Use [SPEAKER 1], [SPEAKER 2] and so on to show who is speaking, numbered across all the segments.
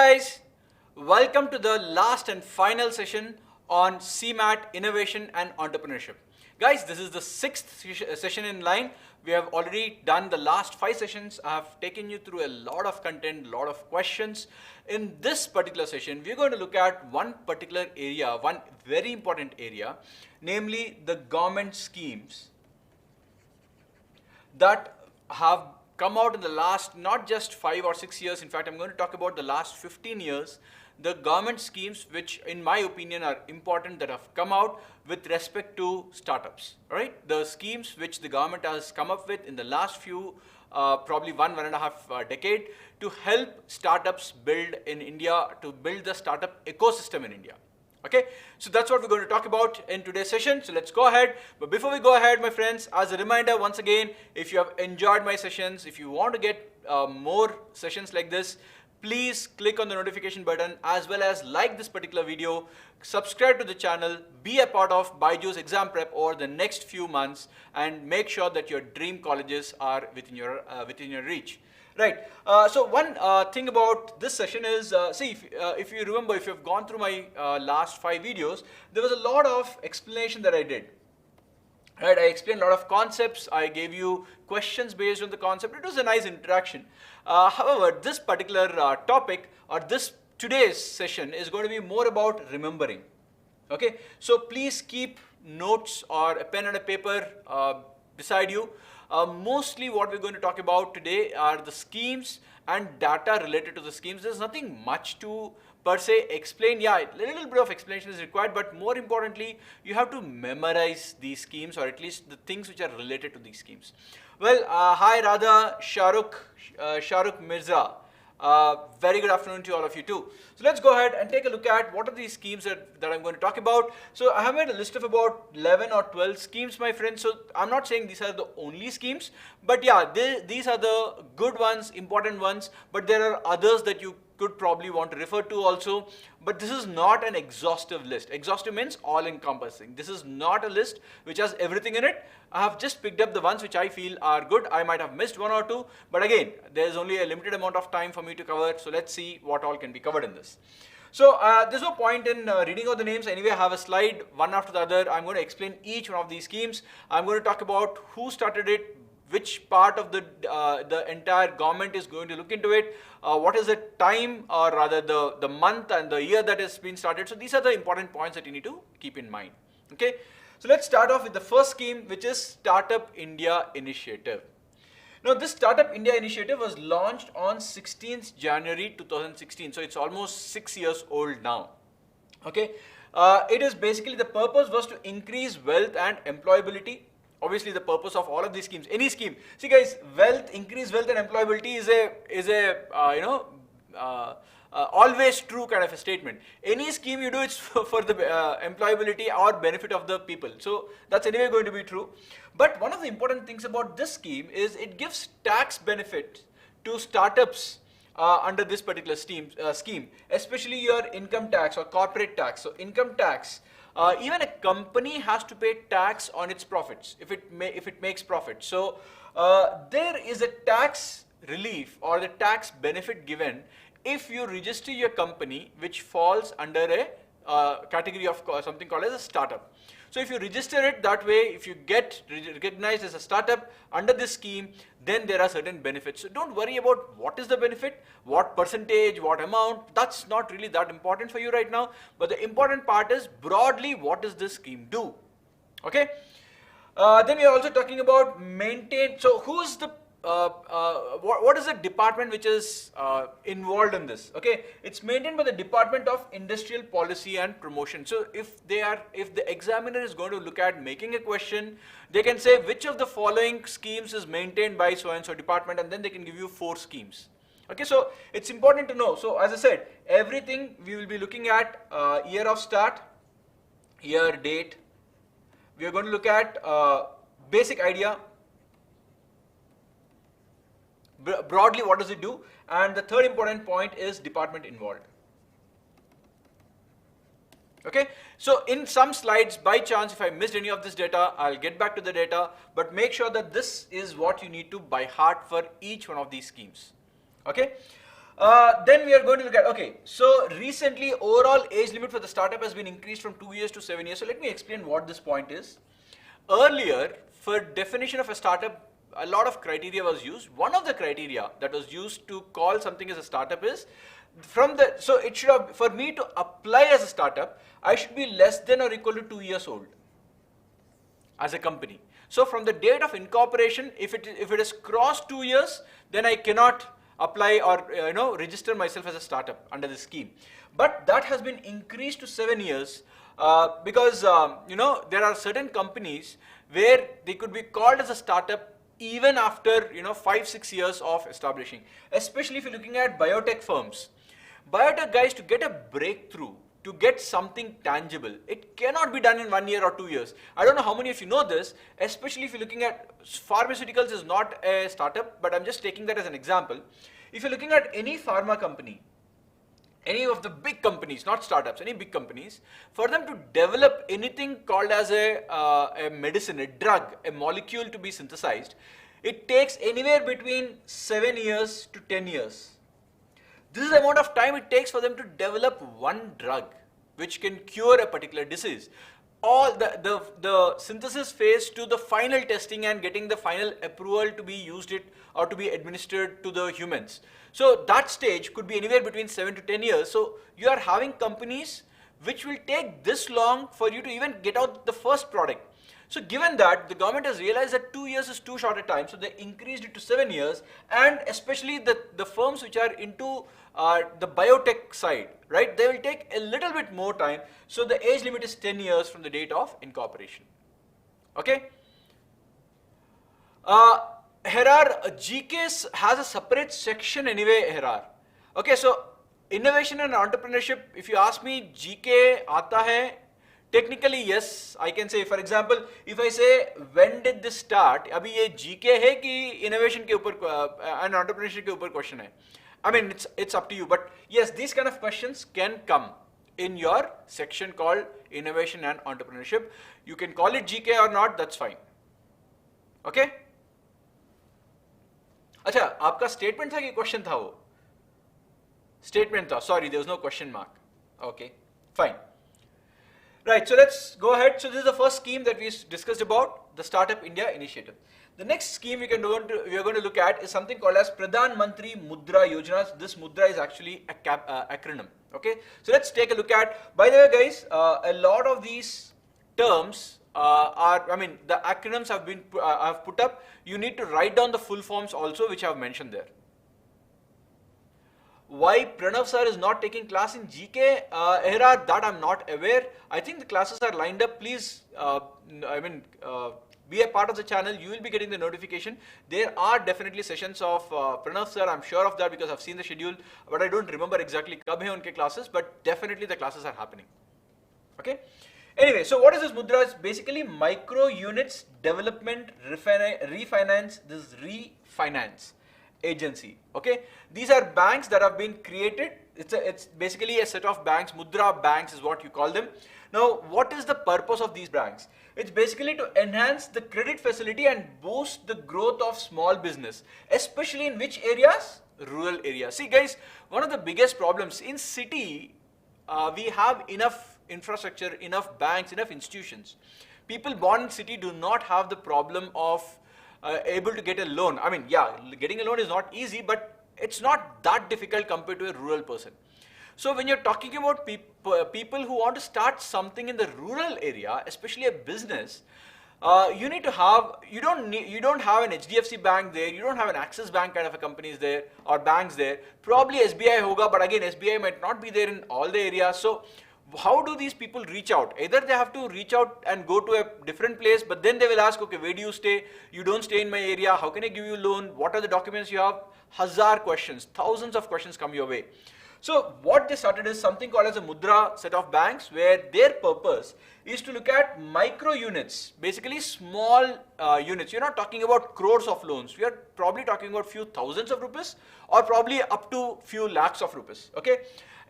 [SPEAKER 1] guys, welcome to the last and final session on CMAT Innovation and Entrepreneurship. Guys, this is the sixth session in line. We have already done the last 5 sessions. I have taken you through a lot of content, a lot of questions. In this particular session, we're going to look at one particular area, one very important area, namely the government schemes that have come out in the last not just 5 or 6 years. In fact, I'm going to talk about the last 15 years, the government schemes which in my opinion are important that have come out with respect to startups, right? The schemes which the government has come up with in the last few, probably one and a half decade to help startups build in India, to build the startup ecosystem in India. Okay, so that's what we're going to talk about in today's session. So let's go ahead. But before we go ahead, my friends, as a reminder, once again, if you have enjoyed my sessions, if you want to get more sessions like this, please click on the notification button as well as like this particular video, subscribe to the channel, be a part of BYJU'S exam prep over the next few months, and make sure that your dream colleges are within your reach. Right. So one thing about this session is, see, if you remember, if you've gone through my last 5 videos, there was a lot of explanation that I did. Right. I explained a lot of concepts. I gave you questions based on the concept. It was a nice interaction. However, this particular topic or today's session is going to be more about remembering. Okay. So please keep notes or a pen and a paper beside you. Mostly what we're going to talk about today are the schemes and data related to the schemes. There's nothing much to per se explain. Yeah, a little bit of explanation is required, but more importantly, you have to memorize these schemes, or at least the things which are related to these schemes. Well, hi Radha, Shahrukh Mirza. Very good afternoon to all of you too. So let's go ahead and take a look at what are these schemes that I'm going to talk about. So I have made a list of about 11 or 12 schemes, my friends. So I'm not saying these are the only schemes, but yeah, these are the good ones, important ones, but there are others that you could probably want to refer to also. But this is not an exhaustive list. Exhaustive means all encompassing. This is not a list which has everything in it. I have just picked up the ones which I feel are good. I might have missed 1 or 2, but again, there is only a limited amount of time for me to cover. So let's see what all can be covered in this. So there's no point in reading out the names. Anyway, I have a slide one after the other. I'm going to explain each one of these schemes. I'm going to talk about who started it, which part of the entire government is going to look into it, what is the time, or rather the month and the year that has been started. So these are the important points that you need to keep in mind. Okay, so let's start off with the first scheme, which is Startup India Initiative. Now this Startup India Initiative was launched on 16th January 2016. So it's almost 6 years old now. Okay, it is basically, the purpose was to increase wealth and employability. Obviously, the purpose of all of these schemes, any scheme. See, guys, increased wealth and employability is a always true kind of a statement. Any scheme you do, it's for the employability or benefit of the people. So that's anyway going to be true. But one of the important things about this scheme is it gives tax benefit to startups under this particular scheme, especially your income tax or corporate tax. So income tax. Even a company has to pay tax on its profits if it makes profit. So there is a tax relief or the tax benefit given if you register your company which falls under a category of something called as a startup. So if you register it that way, if you get recognized as a startup under this scheme, then there are certain benefits. So don't worry about what is the benefit, what percentage, what amount. That's not really that important for you right now. But the important part is broadly, what does this scheme do? Okay. Then we are also talking about maintain. So who's the what is the department which is involved in this? Okay, it's maintained by the Department of Industrial Policy and Promotion. So if the examiner is going to look at making a question, they can say which of the following schemes is maintained by so and so department, and then they can give you 4 schemes. Okay, so it's important to know. So as I said, everything we will be looking at year of start, year, date. We are going to look at basic idea. Broadly, what does it do? And the third important point is department involved. Okay, so in some slides, by chance, if I missed any of this data, I'll get back to the data, but make sure that this is what you need to by heart for each one of these schemes. Okay, Then we are going to look at, okay, so recently overall age limit for the startup has been increased from 2 years to 7 years. So let me explain what this point is. Earlier, for definition of a startup, a lot of criteria was used. One of the criteria that was used to call something as a startup is so it should have, for me to apply as a startup, I should be less than or equal to 2 years old as a company. So from the date of incorporation, if it is crossed 2 years, then I cannot apply or register myself as a startup under this scheme. But that has been increased to 7 years because there are certain companies where they could be called as a startup even after 5-6 years of establishing. Especially if you're looking at biotech firms. Biotech guys, to get a breakthrough, to get something tangible, it cannot be done in 1 year or 2 years. I don't know how many of you know this, especially if you're looking at pharmaceuticals is not a startup, but I'm just taking that as an example. If you're looking at any pharma company, any of the big companies, not startups, any big companies, for them to develop anything called as a medicine, a drug, a molecule to be synthesized, it takes anywhere between 7 years to 10 years. This is the amount of time it takes for them to develop one drug which can cure a particular disease. All the synthesis phase to the final testing and getting the final approval to be used it or to be administered to the humans. So that stage could be anywhere between 7 to 10 years. So you are having companies which will take this long for you to even get out the first product. So given that, the government has realized that 2 years is too short a time, so they increased it to 7 years, and especially the firms which are into the biotech side, right, they will take a little bit more time, so the age limit is 10 years from the date of incorporation. Okay? Here are GKs has a separate section anyway here are. Okay, so innovation and entrepreneurship, if you ask me, GK aata hai. Technically, yes, I can say, for example, if I say, when did this start? Abhi ye GK hai ki innovation ke upar and entrepreneurship ke upar question hai. I mean, it's up to you. But yes, these kind of questions can come in your section called innovation and entrepreneurship. You can call it GK or not, that's fine. Okay? अच्छा, आपका statement था कि question था वो? Statement था. Sorry, there was no question mark. Okay, fine. Right, so let's go ahead. So this is the first scheme that we discussed about, the Startup India initiative. The next scheme we are going to look at is something called as Pradhan, Mantri, Mudra, Yojana. This Mudra is actually a acronym. Okay, so let's take a look at. By the way, guys, a lot of these terms the acronyms have been I've put up. You need to write down the full forms also, which I have mentioned there. Why Pranav sir is not taking class in GK? That I'm not aware. I think the classes are lined up. Please, be a part of the channel. You will be getting the notification. There are definitely sessions of Pranav sir. I'm sure of that because I've seen the schedule, but I don't remember exactly kab hai unke classes. But definitely the classes are happening. Okay. Anyway, so what is this Mudra? It's basically micro units development refinance. This is refinance agency. Okay, these are banks that have been created. It's basically a set of banks. Mudra banks is what you call them. Now, what is the purpose of these banks? It's basically to enhance the credit facility and boost the growth of small business, especially in which areas? Rural areas. See, guys, one of the biggest problems in city, we have enough infrastructure, enough banks, enough institutions. People born in city do not have the problem of able to get a loan. I mean, yeah, getting a loan is not easy, but it's not that difficult compared to a rural person. So when you're talking about people who want to start something in the rural area, especially a business, you need to have, you don't have an HDFC bank there, you don't have an Axis Bank kind of a companies there or banks there. Probably SBI hoga, but again SBI might not be there in all the areas. So how do these people reach out? Either they have to reach out and go to a different place, but then they will ask, okay, where do you stay? You don't stay in my area. How can I give you a loan? What are the documents you have? Hazar questions, thousands of questions come your way. So what they started is something called as a Mudra set of banks, where their purpose is to look at micro units, basically small units. You're not talking about crores of loans. We are probably talking about few thousands of rupees or probably up to few lakhs of rupees. Okay.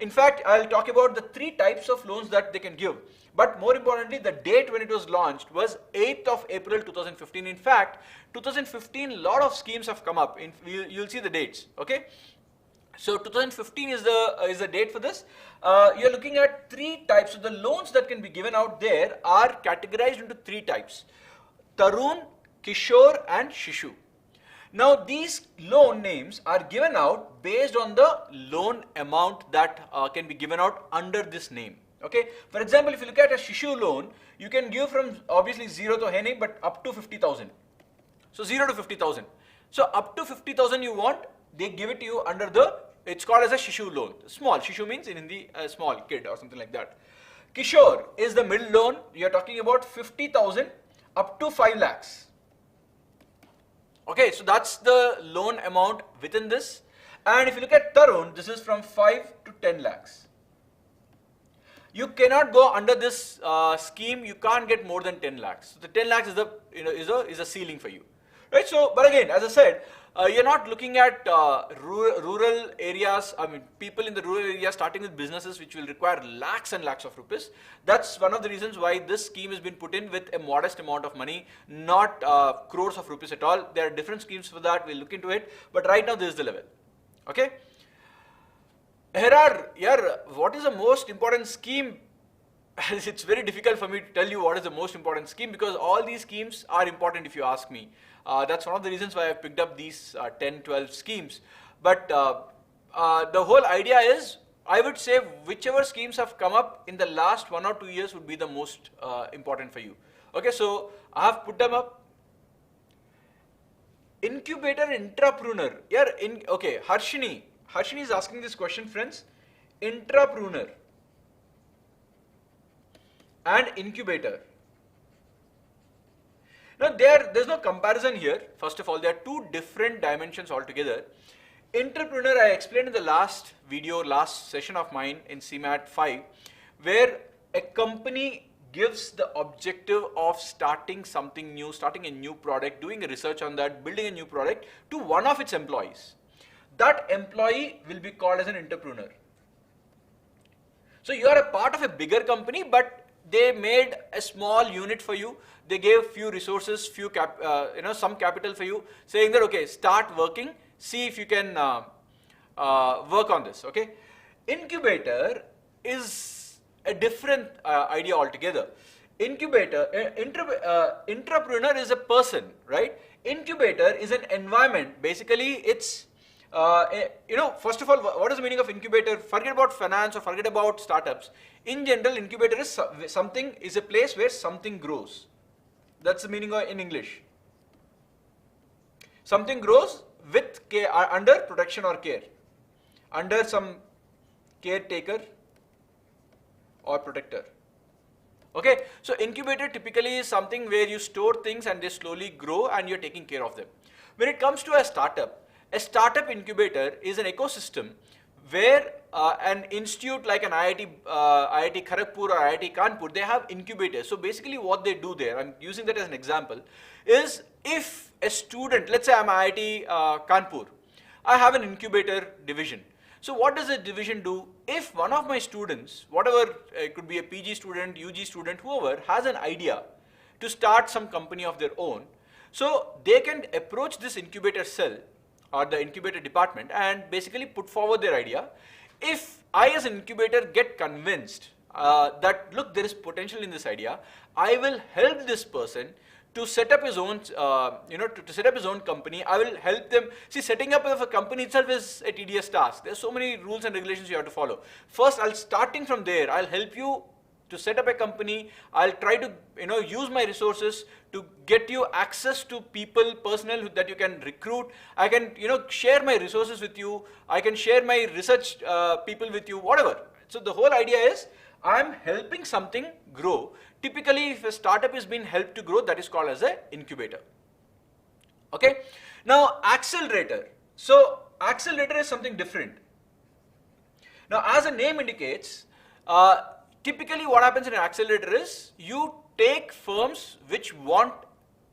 [SPEAKER 1] In fact, I'll talk about the 3 types of loans that they can give. But more importantly, the date when it was launched was 8th of April 2015. In fact, 2015, a lot of schemes have come up. You'll see the dates. Okay. So 2015 is the date for this. You're looking at 3 types. So the loans that can be given out there are categorized into 3 types: Tarun, Kishore, and Shishu. Now these loan names are given out based on the loan amount that can be given out under this name. Okay. For example, if you look at a Shishu loan, you can give from obviously 0 to any, but up to 50,000. So 0 to 50,000. So up to 50,000 you want, they give it to you under the, it's called as a Shishu loan. Small, Shishu means in Hindi, a small kid or something like that. Kishore is the middle loan. You are talking about 50,000 up to 5 lakhs. Okay, so that's the loan amount within this. And if you look at Tarun, this is from 5 to 10 lakhs. You cannot go under this scheme. You can't get more than 10 lakhs. So the 10 lakhs is the is a ceiling for you, right? So, but again, as I said, you're not looking at rural areas. I mean, people in the rural area starting with businesses which will require lakhs and lakhs of rupees. That's one of the reasons why this scheme has been put in with a modest amount of money, not crores of rupees at all. There are different schemes for that. We'll look into it. But right now, this is the level. Okay. Here, what is the most important scheme? It's very difficult for me to tell you what is the most important scheme, because all these schemes are important if you ask me. That's one of the reasons why I've picked up these 10, 12 schemes. But the whole idea is, I would say whichever schemes have come up in the last 1 or 2 years would be the most important for you. Okay, so I have put them up. Incubator entrepreneur. Okay, Harshini is asking this question, friends. Entrepreneur and incubator. Now there's no comparison here. First of all, there are 2 different dimensions altogether. Entrepreneur, I explained in the last video, last session of mine in CMAT 5, where a company gives the objective of starting something new, starting a new product, doing a research on that, building a new product to one of its employees. That employee will be called as an entrepreneur. So you are a part of a bigger company, but they made a small unit for you. They gave few resources, some capital for you, saying that, okay, start working, see if you can work on this. Okay, incubator is a different idea altogether. Entrepreneur is a person, right? Incubator is an environment. Basically, it's first of all, what is the meaning of incubator? Forget about finance or forget about startups. In general, incubator is is a place where something grows. That's the meaning in English. Something grows with care, under protection or care, under some caretaker or protector. Okay, so incubator typically is something where you store things and they slowly grow and you're taking care of them. When it comes to a startup incubator is an ecosystem where an institute like an IIT Kharagpur or IIT Kanpur, they have incubators. So basically what they do there, I'm using that as an example, is if a student, let's say I'm IIT Kanpur, I have an incubator division. So what does the division do? If one of my students, whatever, it could be a PG student, UG student, whoever, has an idea to start some company of their own, so they can approach this incubator cell or the incubator department and basically put forward their idea. If I as an incubator get convinced that, look, there is potential in this idea, I will help this person to set up his own, to set up his own company. I will help them. See, setting up of a company itself is a tedious task. There's so many rules and regulations you have to follow. First, starting from there, I'll help you to set up a company. I'll try to, use my resources to get you access to people, personnel that you can recruit. I can, share my resources with you. I can share my research people with you, whatever. So the whole idea is I'm helping something grow. Typically, if a startup is being helped to grow, that is called as an incubator. Okay. Now, accelerator. So accelerator is something different. Now, as the name indicates, typically what happens in an accelerator is you take firms which want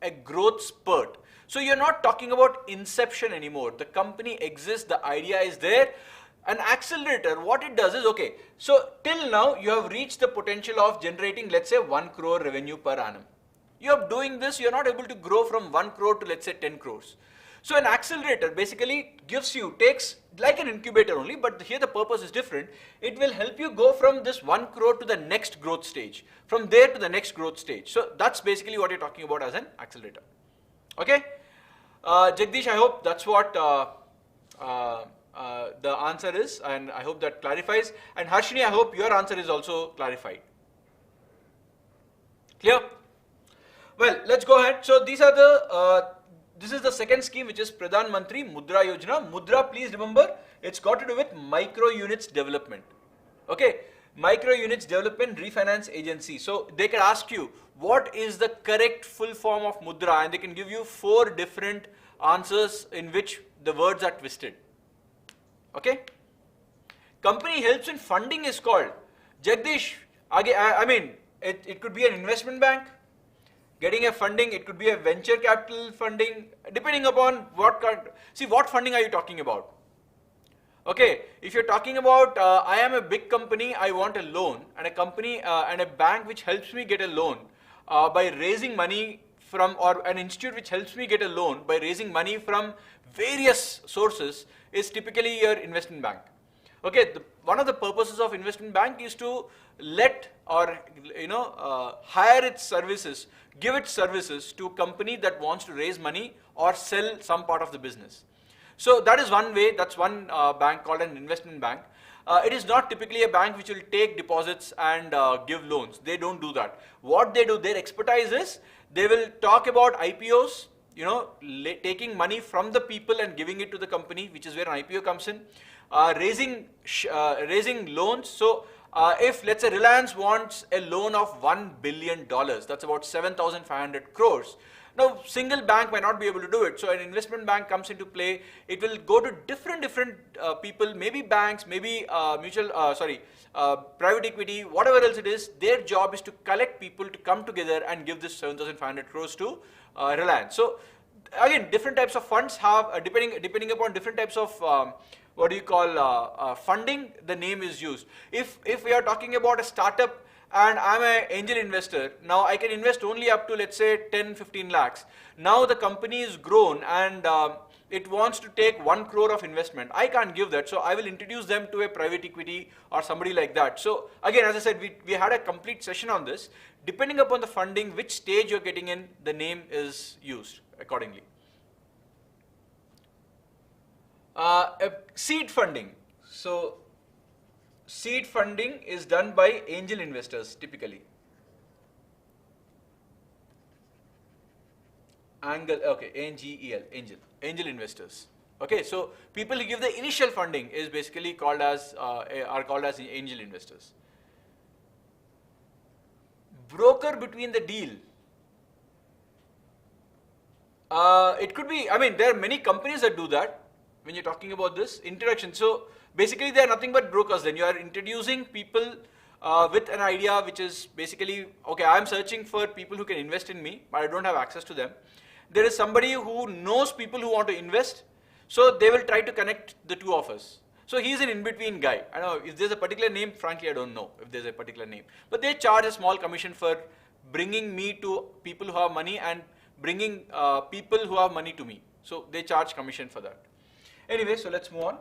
[SPEAKER 1] a growth spurt. So you're not talking about inception anymore. The company exists, the idea is there. An accelerator, what it does is, okay, so till now you have reached the potential of generating, let's say, 1 crore revenue per annum. You're doing this, you're not able to grow from 1 crore to, let's say, 10 crores. So an accelerator basically takes like an incubator only, but here the purpose is different. It will help you go from this 1 crore to the next growth stage, from there to the next growth stage. So that's basically what you're talking about as an accelerator. Okay, Jagdish, I hope that's what the answer is, and I hope that clarifies. And Harshini, I hope your answer is also clarified. Clear? Well, let's go ahead. So these are the this is the second scheme, which is Pradhan Mantri Mudra Yojana. Mudra, please remember, it's got to do with micro units development. Okay, micro units development refinance agency. So they can ask you what is the correct full form of Mudra, and they can give you 4 different answers in which the words are twisted. Okay, company helps in funding is called Jagdish. I mean, it could be an investment bank getting a funding, it could be a venture capital funding, depending upon what kind. See, what funding are you talking about? Okay, if you're talking about I am a big company, I want a loan, and a company and a bank which helps me get a loan by raising money from, or an institute which helps me get a loan by raising money from various sources, is typically your investment bank. Okay, one of the purposes of investment bank is to let, or hire its services, give its services to a company that wants to raise money or sell some part of the business. So that is one way, that's one bank called an investment bank. It is not typically a bank which will take deposits and give loans. They don't do that. What they do, their expertise is, they will talk about IPOs, taking money from the people and giving it to the company, which is where an IPO comes in. Raising loans. So if let's say Reliance wants a loan of $1 billion, that's about 7,500 crores. Now, single bank might not be able to do it. So an investment bank comes into play. It will go to different people, maybe banks, maybe private equity, whatever else it is. Their job is to collect people to come together and give this 7,500 crores to Reliance. So again, different types of funds have, depending upon different types of funding, the name is used. If we are talking about a startup and I'm an angel investor, now I can invest only up to, let's say, 10-15 lakhs. Now the company is grown and it wants to take 1 crore of investment. I can't give that, so I will introduce them to a private equity or somebody like that. So again, as I said, we had a complete session on this. Depending upon the funding, which stage you're getting in, the name is used accordingly. Seed funding. So seed funding is done by angel investors typically. ANGEL, angel investors. Okay, so people who give the initial funding is basically called as are called as angel investors. Broker between the deal. It could be, I mean, there are many companies that do that. When you're talking about this introduction, so basically they are nothing but brokers. Then you are introducing people with an idea which is basically, okay, I am searching for people who can invest in me, but I don't have access to them. There is somebody who knows people who want to invest, so they will try to connect the two of us. So he's an in-between guy. I don't know if there's a particular name, frankly I don't know if there's a particular name, but they charge a small commission for bringing me to people who have money and bringing people who have money to me. So they charge commission for that. Anyway, so let's move on.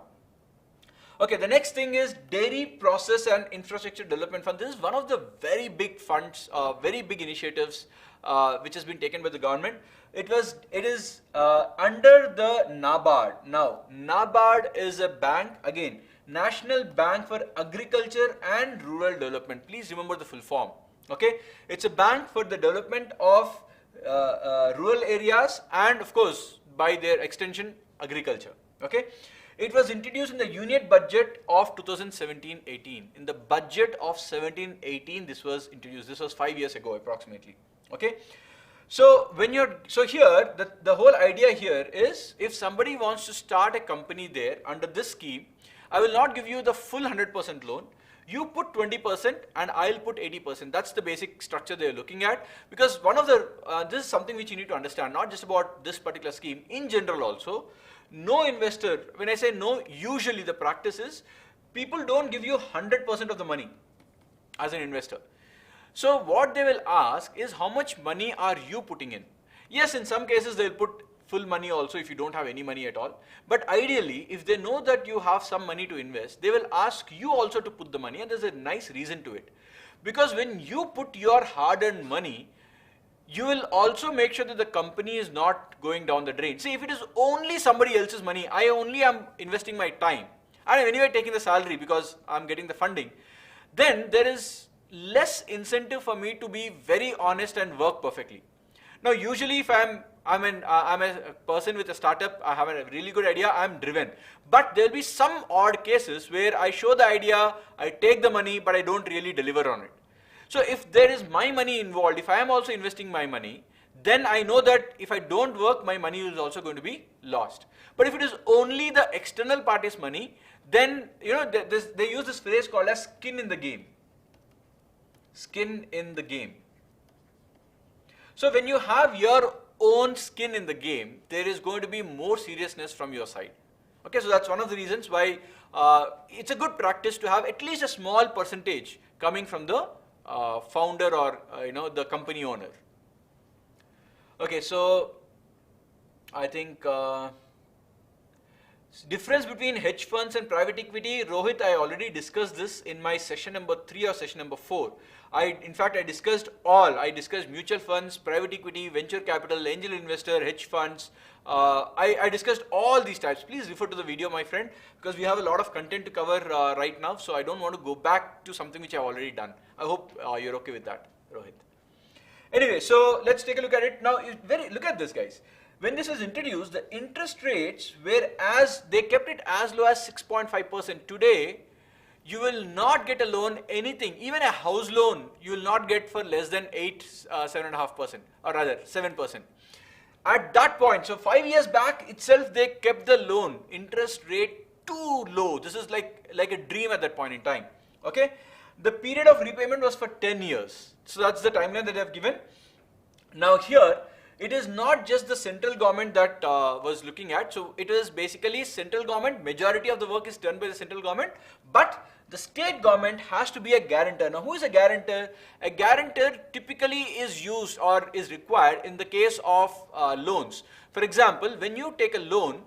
[SPEAKER 1] Okay, the next thing is Dairy Process and Infrastructure Development Fund. This is one of the very big funds, very big initiatives which has been taken by the government. It is under the NABARD. Now, NABARD is a bank, again, National Bank for Agriculture and Rural Development. Please remember the full form. Okay, it's a bank for the development of rural areas and, of course, by their extension, agriculture. Okay, it was introduced in the Union Budget of 2017-18. In the budget of 17-18, this was introduced. This was 5 years ago, approximately. Okay, so here the whole idea here is, if somebody wants to start a company there under this scheme, I will not give you the full 100% loan. You put 20% and I'll put 80%. That's the basic structure they're looking at. Because one of the this is something which you need to understand, not just about this particular scheme, in general also. No investor, when I say no, usually the practice is people don't give you 100% of the money as an investor. So what they will ask is, how much money are you putting in? Yes, in some cases they'll put full money also if you don't have any money at all. But ideally, if they know that you have some money to invest, they will ask you also to put the money, and there's a nice reason to it. Because when you put your hard-earned money, you will also make sure that the company is not going down the drain. See, if it is only somebody else's money, I only am investing my time, and I'm anyway taking the salary because I'm getting the funding, then there is less incentive for me to be very honest and work perfectly. Now, usually if I'm a person with a startup, I have a really good idea, I'm driven. But there'll be some odd cases where I show the idea, I take the money, but I don't really deliver on it. So if there is my money involved, if I am also investing my money, then I know that if I don't work, my money is also going to be lost. But if it is only the external party's money, then they use this phrase called as skin in the game. Skin in the game. So when you have your own skin in the game, there is going to be more seriousness from your side. Okay, so that's one of the reasons why it's a good practice to have at least a small percentage coming from the founder or the company owner. Okay, so I think difference between hedge funds and private equity, Rohit, I already discussed this in my session number 3 or session number 4. In fact, I discussed mutual funds, private equity, venture capital, angel investor, hedge funds. I discussed all these types. Please refer to the video, my friend, because we have a lot of content to cover right now. So I don't want to go back to something which I've already done. I hope you're okay with that, Rohit. Anyway, so let's take a look at it. Now, look at this, guys. When this was introduced, the interest rates they kept it as low as 6.5%. Today, you will not get a loan, anything, even a house loan, you will not get for less than 7.5%, or rather 7%. At that point, so 5 years back itself, they kept the loan interest rate too low. This is like a dream at that point in time. Okay, the period of repayment was for 10 years. So that's the timeline that they have given. Now here, it is not just the central government that was looking at. So it is basically central government. Majority of the work is done by the central government, but the state government has to be a guarantor. Now, who is a guarantor? A guarantor typically is used or is required in the case of loans. For example, when you take a loan,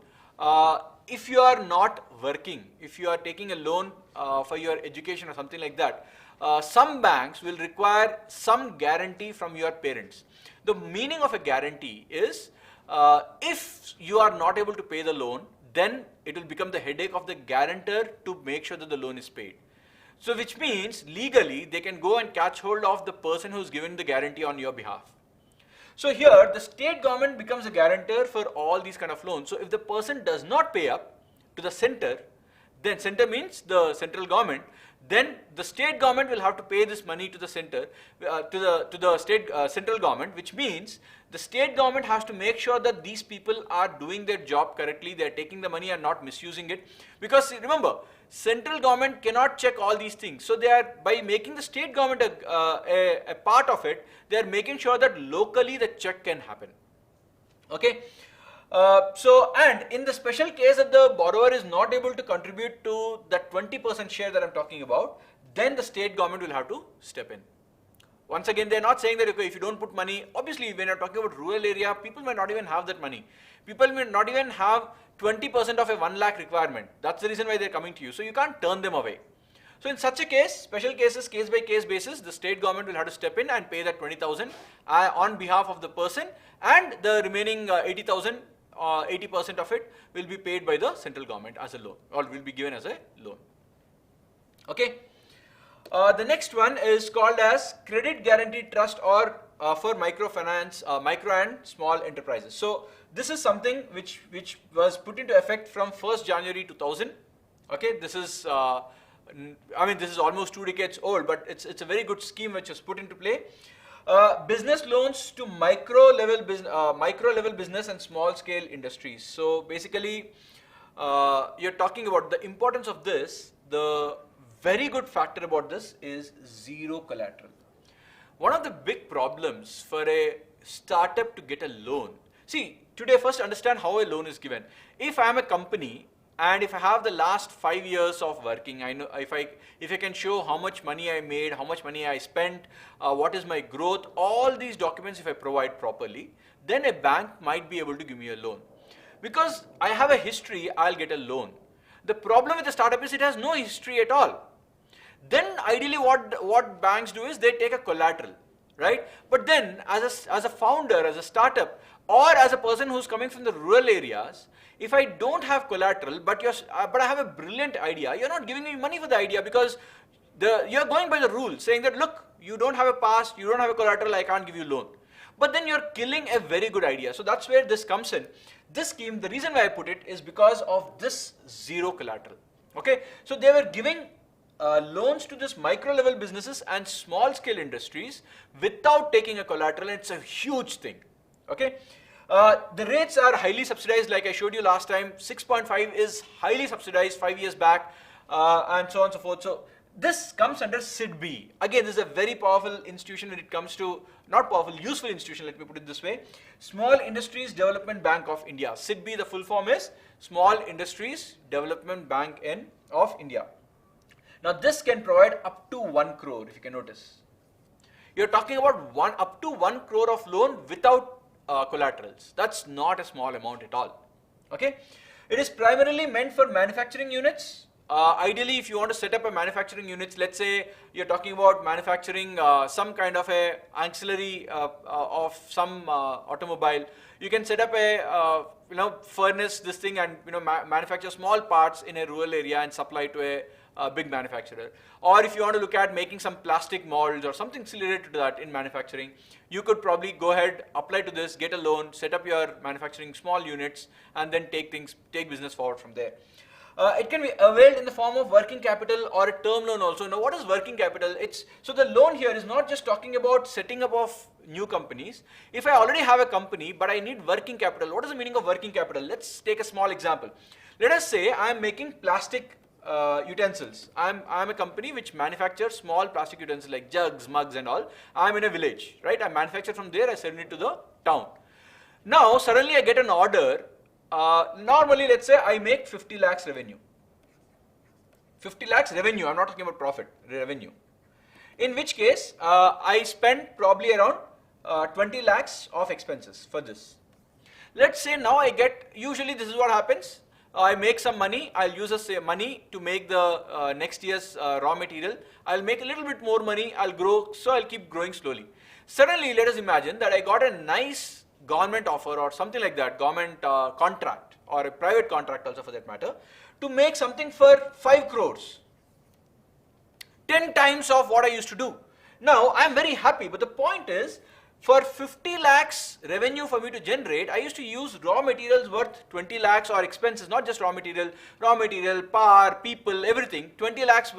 [SPEAKER 1] if you are not working, if you are taking a loan for your education or something like that, some banks will require some guarantee from your parents. The meaning of a guarantee is if you are not able to pay the loan, then it will become the headache of the guarantor to make sure that the loan is paid. So which means legally they can go and catch hold of the person who's given the guarantee on your behalf. So here the state government becomes a guarantor for all these kind of loans. So if the person does not pay up to the center, then center means the central government, then the state government will have to pay this money to the center, to the state central government, which means the state government has to make sure that these people are doing their job correctly, they are taking the money and not misusing it. Because remember, central government cannot check all these things. So they are, by making the state government a part of it, they are making sure that locally the check can happen. Okay. And in the special case that the borrower is not able to contribute to that 20% share that I'm talking about, then the state government will have to step in. Once again, they're not saying that okay, if you don't put money, obviously when you're talking about rural area, people might not even have that money. People may not even have 20% of a 1 lakh requirement. That's the reason why they're coming to you. So you can't turn them away. So in such a case, special cases, case by case basis, the state government will have to step in and pay that 20,000 on behalf of the person, and the remaining 80,000, 80% of it will be paid by the central government as a loan, or will be given as a loan. Okay. The next one is called as Credit Guarantee Trust, or for microfinance, micro and small enterprises. So this is something which was put into effect from 1st January 2000. Okay, this is this is almost 2 decades old, but it's a very good scheme which was put into play. Business loans to micro level business and small scale industries. So basically, you're talking about the importance of this. The very good factor about this is zero collateral. One of the big problems for a startup to get a loan. See, today first understand how a loan is given. If I am a company and if I have the last 5 years of working, I know if I can show how much money I made, how much money I spent, what is my growth, all these documents if I provide properly, then a bank might be able to give me a loan. Because I have a history, I'll get a loan. The problem with the startup is it has no history at all. Then ideally what banks do is they take a collateral, right? But then as a founder, as a startup, or as a person who's coming from the rural areas, if I don't have collateral, but I have a brilliant idea, you're not giving me money for the idea because you're going by the rules, saying that look, you don't have a past, you don't have a collateral, I can't give you a loan. But then you're killing a very good idea. So that's where this comes in. This scheme, the reason why I put it is because of this zero collateral. Okay, so they were giving loans to this micro level businesses and small scale industries without taking a collateral, and it's a huge thing. Okay, the rates are highly subsidized, like I showed you last time. 6.5 is highly subsidized 5 years back, and so on and so forth. So this comes under SIP-E. Again, this is a very powerful institution when it comes to, not powerful, useful institution, let me put it this way. Small Industries Development Bank of India. SIP-E, the full form is Small Industries Development Bank of India. Now this can provide up to 1 crore, if you can notice. You're talking about up to 1 crore of loan without collaterals. That's not a small amount at all. Okay, it is primarily meant for manufacturing units. Ideally, if you want to set up a manufacturing unit, let's say you're talking about manufacturing some kind of a ancillary of some automobile, you can set up a furnace this thing and manufacture small parts in a rural area and supply to a big manufacturer. Or if you want to look at making some plastic molds or something related to that in manufacturing, you could probably go ahead, apply to this, get a loan, set up your manufacturing small units, and then take business forward from there. It can be availed in the form of working capital or a term loan also. Now what is working capital? So the loan here is not just talking about setting up of new companies. If I already have a company but I need working capital, what is the meaning of working capital? Let's take a small example. Let us say I am making plastic utensils. I'm a company which manufactures small plastic utensils like jugs, mugs and all. I'm in a village, right? I manufacture from there, I send it to the town. Now suddenly I get an order. Normally, let's say I make 50 lakhs revenue. 50 lakhs revenue, I'm not talking about profit, revenue. In which case, I spend probably around 20 lakhs of expenses for this. Let's say now I get, usually this is what happens, I make some money, I'll use the money to make the next year's raw material. I'll make a little bit more money, I'll grow, so I'll keep growing slowly. Suddenly, let us imagine that I got a nice government offer or something like that, government contract or a private contract also for that matter, to make something for 5 crores. 10 times of what I used to do. Now, I'm very happy, but the point is, for 50 lakhs revenue for me to generate, I used to use raw materials worth 20 lakhs or expenses, not just raw material, power, people, everything. 20 lakhs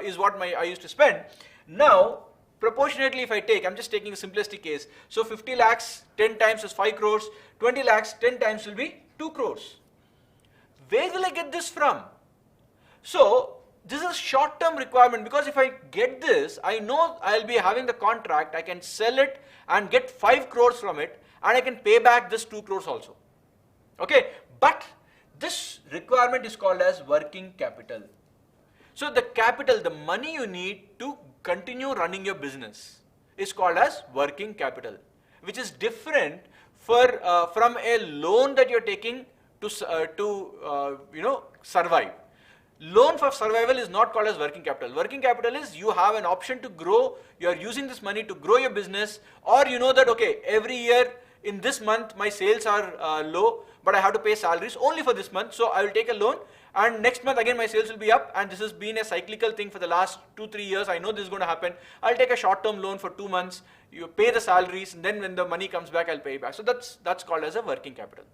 [SPEAKER 1] is what I used to spend. Now, proportionately, if I take, I'm just taking a simplistic case. So 50 lakhs, 10 times is 5 crores, 20 lakhs, 10 times will be 2 crores. Where will I get this from? So this is a short-term requirement, because if I get this, I know I'll be having the contract, I can sell it and get 5 crores from it, and I can pay back this 2 crores also. Okay, but this requirement is called as working capital. So the capital, the money you need to continue running your business is called as working capital, which is different from a loan that you're taking to survive. Loan for survival is not called as working capital. Working capital is you have an option to grow, you're using this money to grow your business, or you know that, okay, every year in this month my sales are low, but I have to pay salaries only for this month, so I will take a loan, and next month again my sales will be up, and this has been a cyclical thing for the last 2-3 years. I know this is going to happen. I'll take a short-term loan for 2 months, you pay the salaries, and then when the money comes back, I'll pay back. So that's called as a working capital.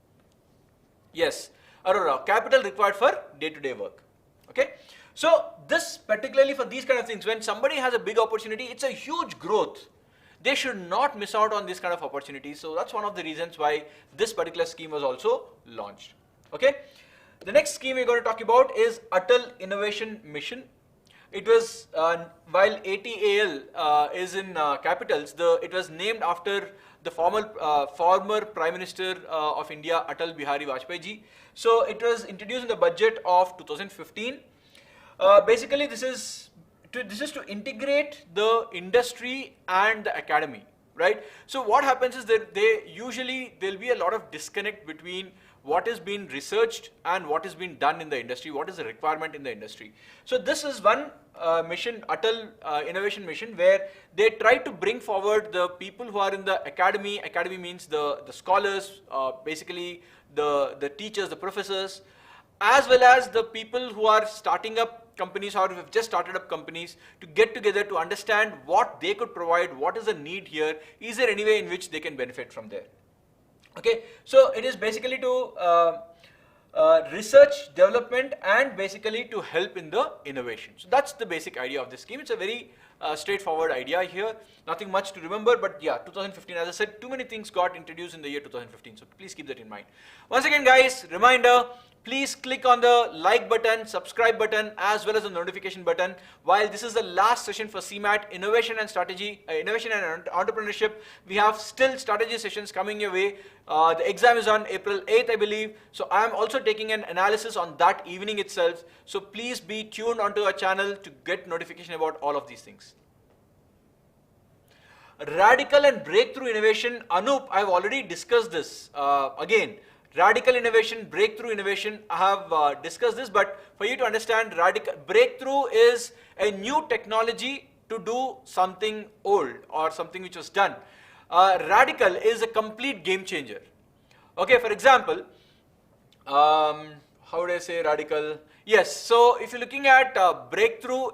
[SPEAKER 1] Yes, Aurora, capital required for day-to-day work. Okay, so this particularly for these kind of things, when somebody has a big opportunity, it's a huge growth. They should not miss out on this kind of opportunities. So that's one of the reasons why this particular scheme was also launched. Okay, the next scheme we're going to talk about is ATAL Innovation Mission. it was, while ATAL is in capitals, it was named after the former Prime Minister of India, ATAL Bihari Vajpayee ji. So it was introduced in the budget of 2015. Basically, this is to integrate the industry and the academy, right? So what happens is that there'll be a lot of disconnect between what is being researched and what is being done in the industry, what is the requirement in the industry. So this is one mission, ATAL Innovation Mission, where they try to bring forward the people who are in the academy. Academy means the scholars, basically the teachers, the professors, as well as the people who are starting up companies or who have just started up companies, to get together to understand what they could provide, what is the need here, is there any way in which they can benefit from there. Okay, so it is basically to research, development, and basically to help in the innovation. So that's the basic idea of this scheme. It's a very straightforward idea here, nothing much to remember, but yeah, 2015, as I said, too many things got introduced in the year 2015, so please keep that in mind. Once again guys, reminder, please click on the like button, subscribe button, as well as the notification button. While this is the last session for CMAT, Innovation and Entrepreneurship, we have still strategy sessions coming your way. The exam is on April 8th, I believe. So I am also taking an analysis on that evening itself. So please be tuned onto our channel to get notification about all of these things. Radical and breakthrough innovation. Anup, I have already discussed this. Again, radical innovation, breakthrough innovation, I have discussed this, but for you to understand, breakthrough is a new technology to do something old or something which was done. Radical is a complete game changer. Okay, for example, how would I say radical? Yes, so if you're looking at breakthrough,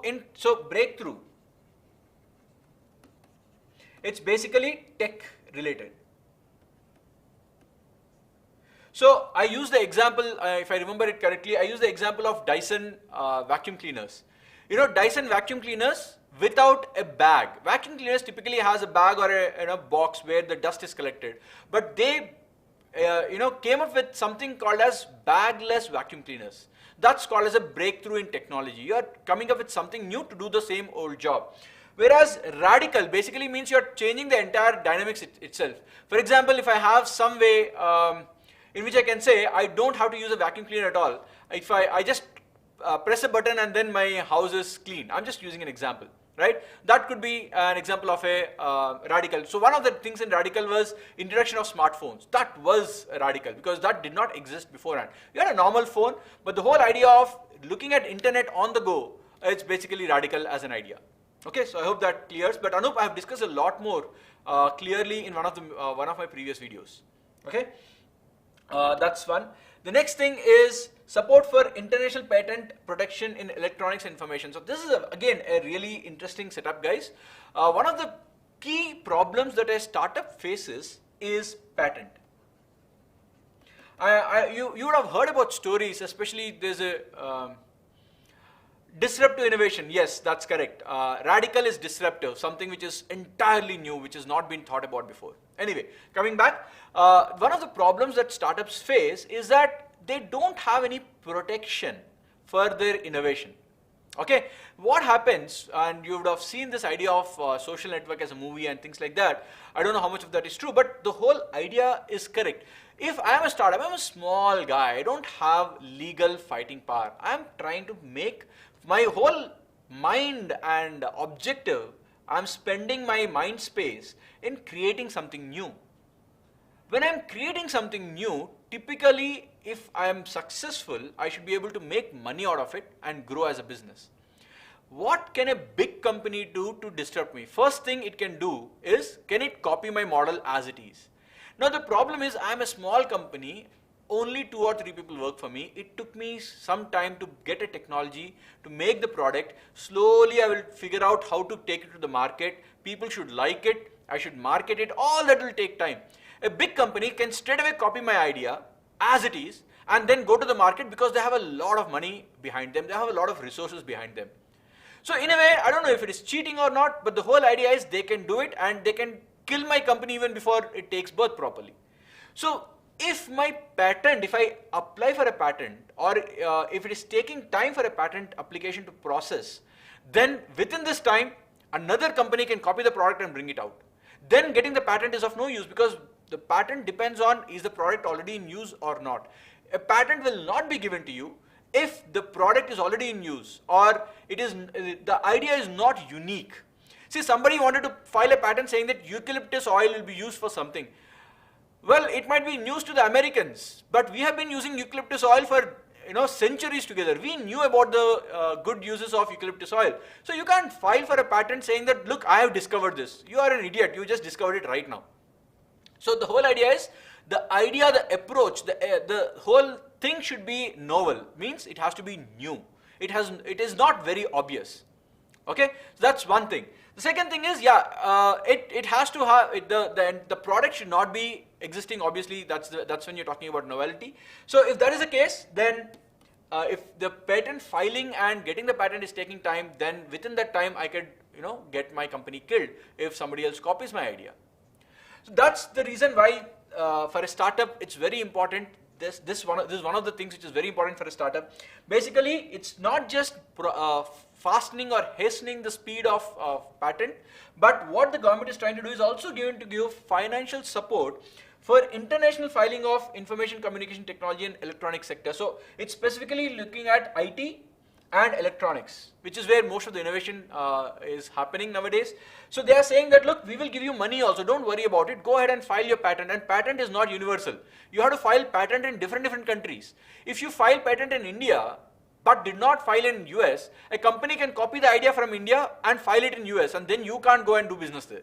[SPEAKER 1] breakthrough, it's basically tech related. So I use the example, if I remember it correctly, I use the example of Dyson vacuum cleaners. You know, Dyson vacuum cleaners without a bag. Vacuum cleaners typically has a bag or a box where the dust is collected. But they came up with something called as bagless vacuum cleaners. That's called as a breakthrough in technology. You are coming up with something new to do the same old job. Whereas radical basically means you're changing the entire dynamics itself. For example, if I have some way in which I can say I don't have to use a vacuum cleaner at all. If I just press a button and then my house is clean. I'm just using an example, right? That could be an example of a radical. So one of the things in radical was introduction of smartphones. That was radical because that did not exist beforehand. You had a normal phone, but the whole idea of looking at internet on the go, it's basically radical as an idea. Okay, so I hope that clears. But Anup, I have discussed a lot more clearly in one of my previous videos. Okay. That's one. The next thing is support for international patent protection in electronics and information. So this is again a really interesting setup, guys. One of the key problems that a startup faces is patent. You would have heard about stories, especially there's a disruptive innovation. Yes, that's correct. Radical is disruptive, something which is entirely new, which has not been thought about before. Anyway, coming back, one of the problems that startups face is that they don't have any protection for their innovation. Okay, what happens, and you would have seen this idea of social network as a movie and things like that. I don't know how much of that is true, but the whole idea is correct. If I am a startup, I'm a small guy, I don't have legal fighting power. I'm trying to make my whole mind and objective, I'm spending my mind space in creating something new. When I'm creating something new, typically if I am successful, I should be able to make money out of it and grow as a business. What can a big company do to disrupt me? First thing it can do is, can it copy my model as it is? Now the problem is, I'm a small company, only 2 or 3 people work for me. It took me some time to get a technology, to make the product. Slowly I will figure out how to take it to the market. People should like it, I should market it, all that will take time. A big company can straight away copy my idea as it is and then go to the market because they have a lot of money behind them, they have a lot of resources behind them. So in a way, I don't know if it is cheating or not, but the whole idea is they can do it and they can kill my company even before it takes birth properly. So if my patent, if I apply for a patent or if it is taking time for a patent application to process, Then within this time, another company can copy the product and bring it out. Then getting the patent is of no use, because the patent depends on is the product already in use or not. A patent will not be given to you if the product is already in use, or the idea is not unique. See, somebody wanted to file a patent saying that eucalyptus oil will be used for something. Well, it might be news to the Americans, but we have been using eucalyptus oil for centuries together. We knew about the good uses of eucalyptus oil. So you can't file for a patent saying that, look, I have discovered this. You are an idiot. You just discovered it right now. So the whole idea is, the idea, the approach, the whole thing should be novel. Means it has to be new. It is not very obvious. Okay, so that's one thing. The second thing is, it has to have the product should not be existing. Obviously, that's when you're talking about novelty. So if that is the case, then if the patent filing and getting the patent is taking time, then within that time I could get my company killed if somebody else copies my idea. So that's the reason why for a startup it's very important. This is one of the things which is very important for a startup. Basically, it's not just fastening or hastening the speed of patent, but what the government is trying to do is also to give financial support for international filing of information communication technology and electronic sector. So it's specifically looking at IT and electronics, which is where most of the innovation is happening nowadays. So they are saying that, look, we will give you money also, don't worry about it, go ahead and file your patent. And patent is not universal. You have to file patent in different countries. If you file patent in India but did not file in US, a company can copy the idea from India and file it in US, and then you can't go and do business there.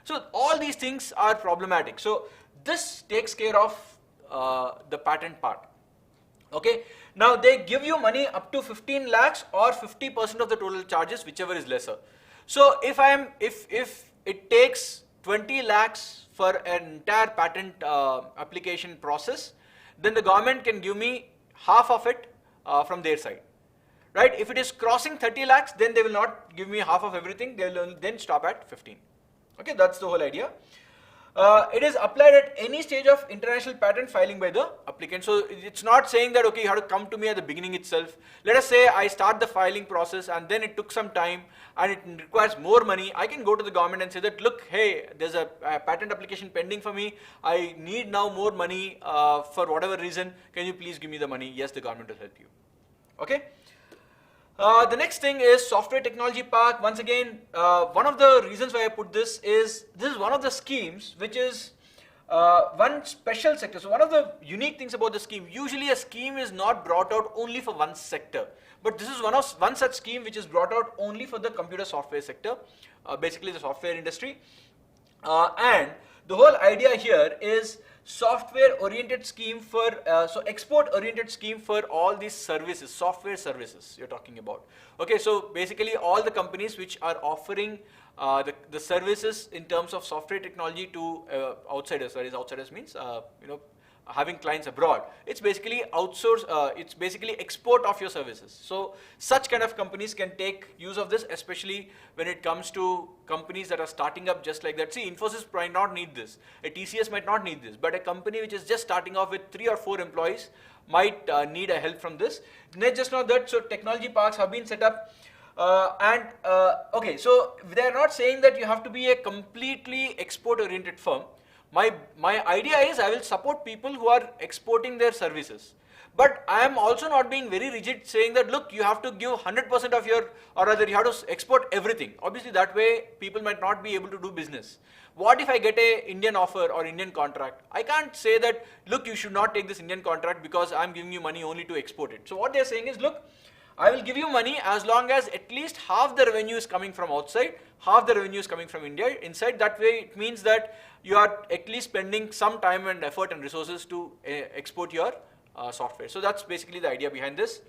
[SPEAKER 1] So all these things are problematic. So this takes care of the patent part. Okay, now they give you money up to 15 lakhs or 50% of the total charges, whichever is lesser. So if it takes 20 lakhs for an entire patent application process, then the government can give me half of it from their side, right? If it is crossing 30 lakhs, then they will not give me half of everything. They will then stop at 15. Okay, that's the whole idea. It is applied at any stage of international patent filing by the applicant. So it's not saying that, okay, you have to come to me at the beginning itself. Let us say I start the filing process and then it took some time and it requires more money. I can go to the government and say that, look, hey, there's a patent application pending for me. I need now more money for whatever reason. Can you please give me the money? Yes, the government will help you. Okay. The next thing is software technology park. Once again, one of the reasons why I put this is one of the schemes which is one special sector. So one of the unique things about the scheme, usually a scheme is not brought out only for one sector, but this is one such scheme which is brought out only for the computer software sector, basically the software industry. And the whole idea here is software oriented scheme for, so export oriented scheme for all these services, software services you're talking about. Okay, so basically all the companies which are offering the services in terms of software technology to outsiders, that is outsiders means, having clients abroad. It's basically outsource, it's basically export of your services. So such kind of companies can take use of this, especially when it comes to companies that are starting up just like that. See, Infosys might not need this, a TCS might not need this, but a company which is just starting off with 3 or 4 employees might need a help from this. Just not that, so technology parks have been set up. Okay, so they're not saying that you have to be a completely export oriented firm. My idea is I will support people who are exporting their services. But I am also not being very rigid saying that, look, you have to give 100% of your, or rather you have to export everything. Obviously that way people might not be able to do business. What if I get a Indian offer or Indian contract? I can't say that, look, you should not take this Indian contract because I'm giving you money only to export it. So what they're saying is, look, I will give you money as long as at least half the revenue is coming from outside, half the revenue is coming from India. Inside, that way it means that you are at least spending some time and effort and resources to export your software. So that's basically the idea behind this.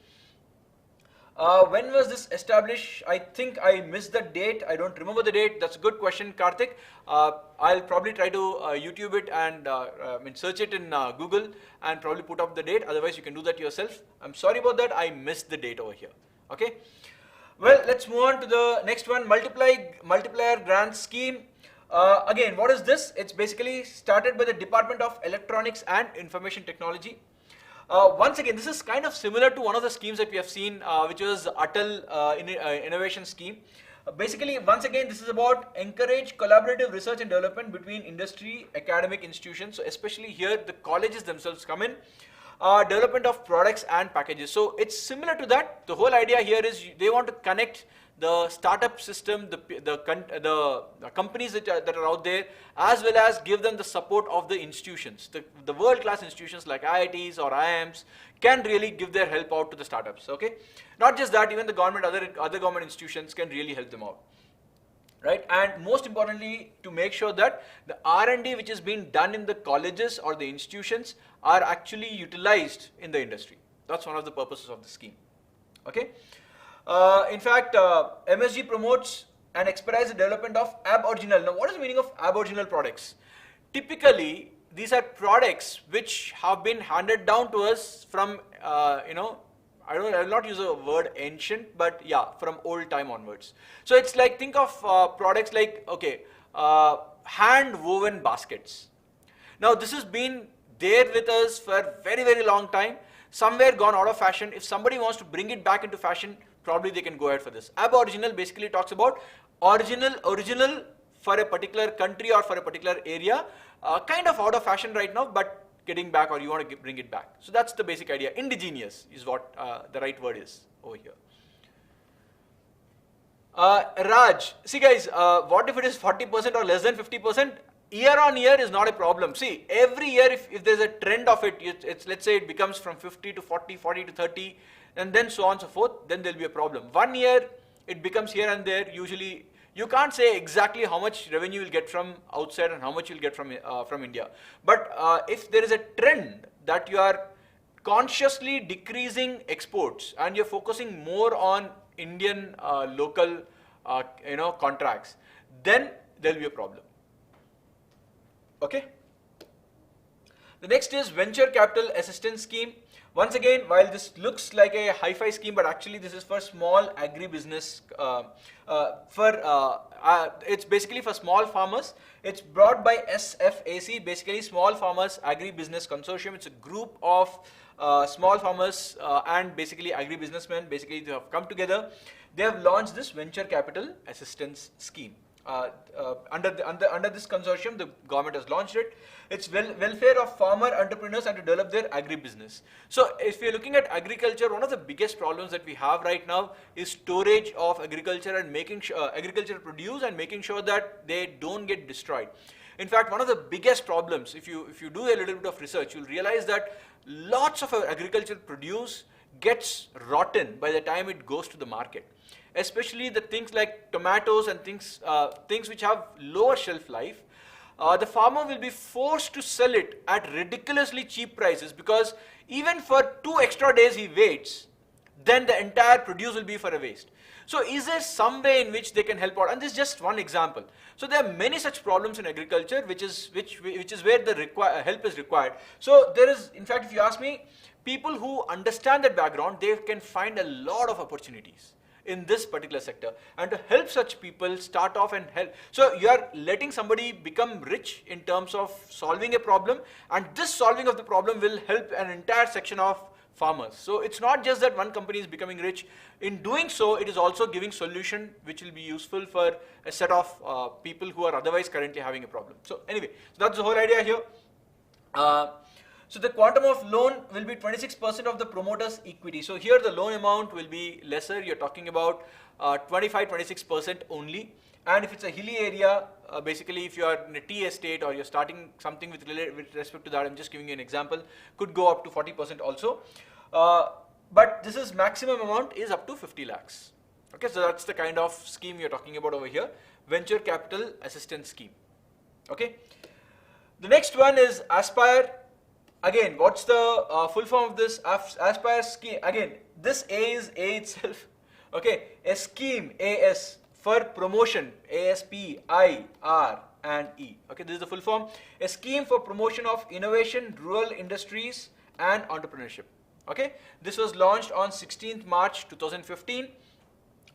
[SPEAKER 1] When was this established? I think I missed the date. I don't remember the date. That's a good question, Karthik. I'll probably try to YouTube it and search it in Google and probably put up the date. Otherwise, you can do that yourself. I'm sorry about that. I missed the date over here. Okay. Well, let's move on to the next one. Multiplier grant scheme. Again, what is this? It's basically started by the Department of Electronics and Information Technology. Once again, this is kind of similar to one of the schemes that we have seen, which was ATAL Innovation Scheme. Basically, once again, this is about encourage collaborative research and development between industry, academic institutions. So especially here, the colleges themselves come in. Development of products and packages. So it's similar to that. The whole idea here is they want to connect the startup system, the companies that are out there, as well as give them the support of the institutions. The world-class institutions like IITs or IIMs can really give their help out to the startups. Okay, not just that, even the government, other government institutions can really help them out. Right, and most importantly, to make sure that the R&D which is being done in the colleges or the institutions are actually utilized in the industry. That's one of the purposes of the scheme. Okay. In fact, MSG promotes and expedites the development of ab-original. Now, what is the meaning of ab-original products? Typically, these are products which have been handed down to us from, I will not use the word ancient, but yeah, from old time onwards. So it's like, think of products like, okay, hand woven baskets. Now this has been there with us for a very, very long time, somewhere gone out of fashion. If somebody wants to bring it back into fashion, probably they can go ahead for this. Ab-original basically talks about original for a particular country or for a particular area, kind of out of fashion right now, but getting back, or you want to bring it back. So that's the basic idea. Indigenous is what the right word is over here. Raj, see guys, what if it is 40% or less than 50%? Year on year is not a problem. See, every year if there's a trend of it, it's let's say it becomes from 50 to 40, 40 to 30, and then so on and so forth, then there'll be a problem. 1 year, it becomes here and there. Usually, you can't say exactly how much revenue you'll get from outside and how much you'll get from India. But if there is a trend that you are consciously decreasing exports and you're focusing more on Indian local contracts, then there'll be a problem. Okay. The next is Venture Capital Assistance Scheme. Once again, while this looks like a hi-fi scheme, but actually this is for small agri-business, it's basically for small farmers. It's brought by SFAC, basically Small Farmers Agri-Business Consortium. It's a group of small farmers and basically agri-businessmen, basically they have come together. They have launched this Venture Capital Assistance Scheme. Under this consortium, the government has launched it. It's welfare of farmer entrepreneurs and to develop their agri-business. So if you're looking at agriculture, one of the biggest problems that we have right now is storage of agriculture and making sure agriculture produce and making sure that they don't get destroyed. In fact, one of the biggest problems, if you do a little bit of research, you'll realize that lots of agriculture produce gets rotten by the time it goes to the market. Especially the things like tomatoes and things which have lower shelf life, the farmer will be forced to sell it at ridiculously cheap prices, because even for 2 extra days he waits, then the entire produce will be for a waste. So is there some way in which they can help out? And this is just one example. So there are many such problems in agriculture, which is where the help is required. So there is, in fact, if you ask me, people who understand that background, they can find a lot of opportunities in this particular sector, and to help such people start off and help. So you are letting somebody become rich in terms of solving a problem, and this solving of the problem will help an entire section of farmers. So it's not just that one company is becoming rich. In doing so, it is also giving solution which will be useful for a set of people who are otherwise currently having a problem. So anyway, so that's the whole idea here. So the quantum of loan will be 26% of the promoter's equity. So here the loan amount will be lesser. You're talking about 26% only. And if it's a hilly area, basically if you are in a tea estate or you're starting something with respect to that, I'm just giving you an example, could go up to 40% also. But this is maximum amount is up to 50 lakhs. Okay, so that's the kind of scheme you're talking about over here, Venture Capital Assistance Scheme. Okay. The next one is Aspire. Again, what's the full form of this? Aspire scheme. Again, this A is A itself. Okay, a scheme, AS, for promotion, ASPIR and E. Okay, this is the full form. A scheme for promotion of innovation, rural industries and entrepreneurship. Okay, this was launched on 16th March 2015.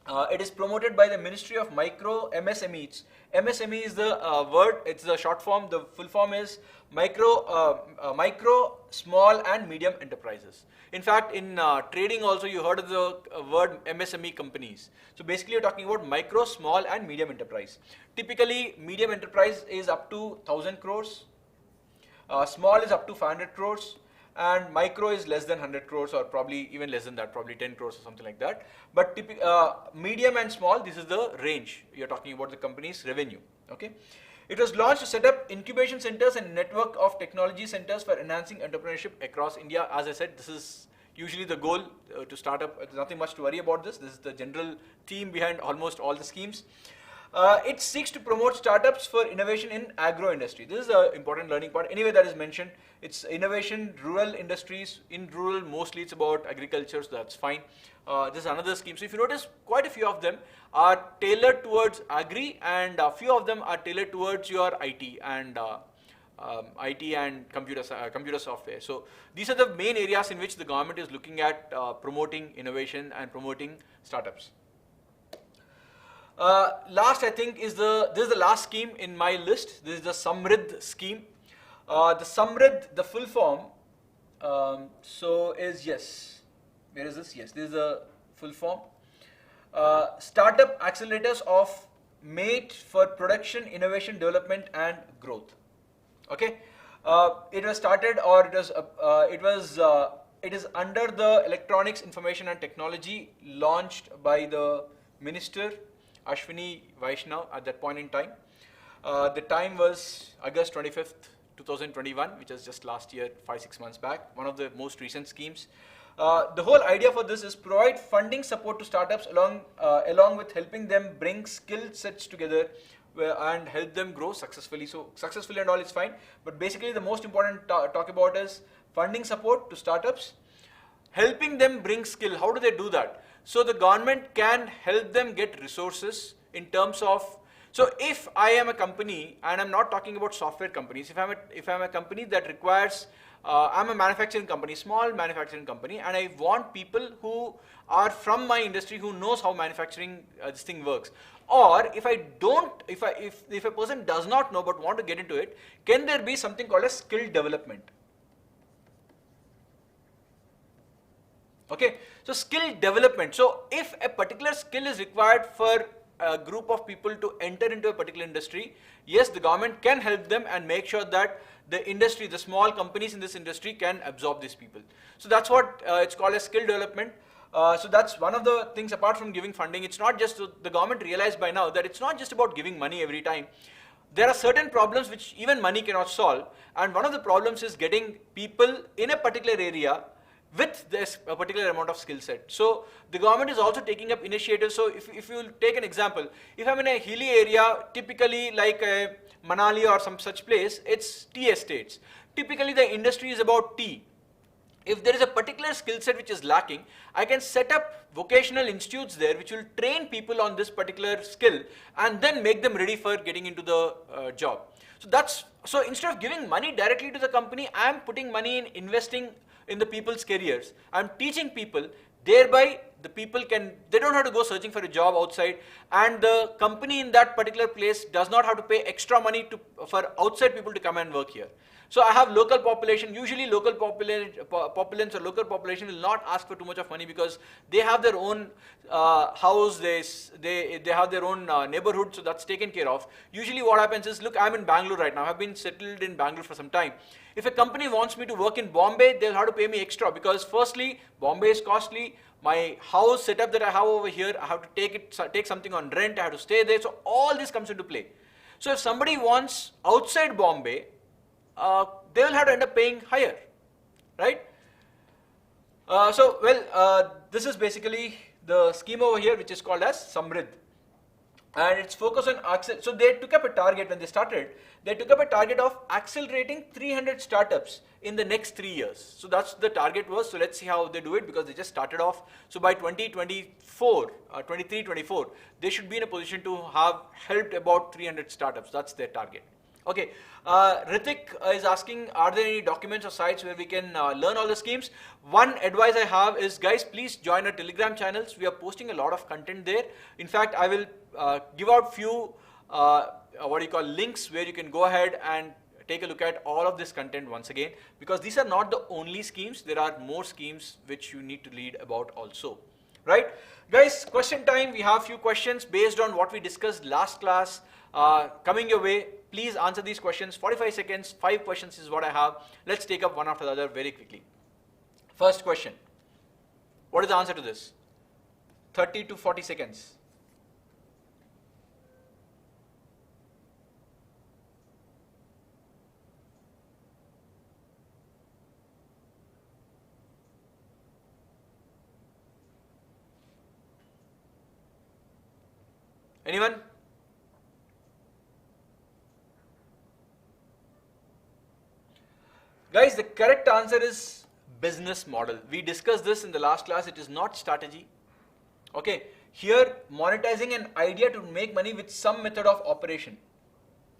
[SPEAKER 1] It is promoted by the Ministry of Micro MSMEs. MSME is the word, it's the short form, the full form is micro, small and medium enterprises. In fact, in trading also you heard of the word MSME companies. So basically you're talking about micro, small and medium enterprise. Typically medium enterprise is up to 1,000 crores, small is up to 500 crores, and micro is less than 100 crores or probably even less than that, probably 10 crores or something like that. But medium and small, this is the range. You're talking about the company's revenue. Okay. It was launched to set up incubation centers and network of technology centers for enhancing entrepreneurship across India. As I said, this is usually the goal to start up. There's nothing much to worry about this. This is the general theme behind almost all the schemes. It seeks to promote startups for innovation in agro industry. This is an important learning part. Anyway, that is mentioned. It's innovation, rural industries. In rural, mostly it's about agriculture, so that's fine. This is another scheme. So if you notice, quite a few of them are tailored towards agri, and a few of them are tailored towards your IT and computer software. So these are the main areas in which the government is looking at promoting innovation and promoting startups. Last, I think, this is the last scheme in my list. This is the SAMRIDH scheme. The SAMRIDH, the full form, is yes. Where is this? Yes, this is the full form. Startup accelerators of MATE for production, innovation, development, and growth. Okay, it was started, or it is under the Electronics, Information, and Technology, launched by the Minister Ashwini Vaishnav at that point in time. The time was August 25th, 2021, which is just last year, 5-6 months back, one of the most recent schemes. The whole idea for this is provide funding support to startups along with helping them bring skill sets together and help them grow successfully. So successfully and all is fine, but basically the most important talk about is funding support to startups, helping them bring skill. How do they do that? So the government can help them get resources in terms of, so if I am a company, and I'm not talking about software companies, if I'm a company that requires, I'm a manufacturing company, small manufacturing company, and I want people who are from my industry who knows how manufacturing this thing works. Or if a person does not know but want to get into it, can there be something called a skill development? Okay, so skill development. So if a particular skill is required for a group of people to enter into a particular industry, yes, the government can help them and make sure that the industry, the small companies in this industry can absorb these people. So that's what it's called as skill development. So that's one of the things apart from giving funding. It's not just, the government realized by now that it's not just about giving money every time. There are certain problems which even money cannot solve, and one of the problems is getting people in a particular area with this a particular amount of skill set. So the government is also taking up initiatives. So if you take an example, if I'm in a hilly area, typically like Manali or some such place, it's tea estates. Typically the industry is about tea. If there is a particular skill set which is lacking, I can set up vocational institutes there which will train people on this particular skill and then make them ready for getting into the job. So instead of giving money directly to the company, I am putting money in investing in the people's careers. I'm teaching people, thereby the people they don't have to go searching for a job outside, and the company in that particular place does not have to pay extra money for outside people to come and work here. So I have local population, usually local populants or local population will not ask for too much of money because they have their own house, they have their own neighborhood, so that's taken care of. Usually what happens is, look, I'm in Bangalore right now, I've been settled in Bangalore for some time. If a company wants me to work in Bombay, they'll have to pay me extra because firstly, Bombay is costly. My house setup that I have over here, I have to take something on rent, I have to stay there. So all this comes into play. So if somebody wants outside Bombay, they will have to end up paying higher, right? This is basically the scheme over here, which is called as SAMRIDH. And it's focused on so they took up a target when they started. They took up a target of accelerating 300 startups in the next 3 years. So that's the target was. So let's see how they do it because they just started off. So by 2024, 23-24, they should be in a position to have helped about 300 startups. That's their target. Okay, Ritik is asking, are there any documents or sites where we can learn all the schemes? One advice I have is, guys, please join our Telegram channels. We are posting a lot of content there. In fact, I will give out few, links where you can go ahead and take a look at all of this content once again, because these are not the only schemes. There are more schemes which you need to read about also. Right? Guys, question time. We have few questions based on what we discussed last class coming your way. Please answer these questions. 45 seconds, 5 questions is what I have. Let's take up one after the other very quickly. First question. What is the answer to this? 30 to 40 seconds. Anyone? Guys, the correct answer is business model. We discussed this in the last class. It is not strategy. Okay. Here, monetizing an idea to make money with some method of operation.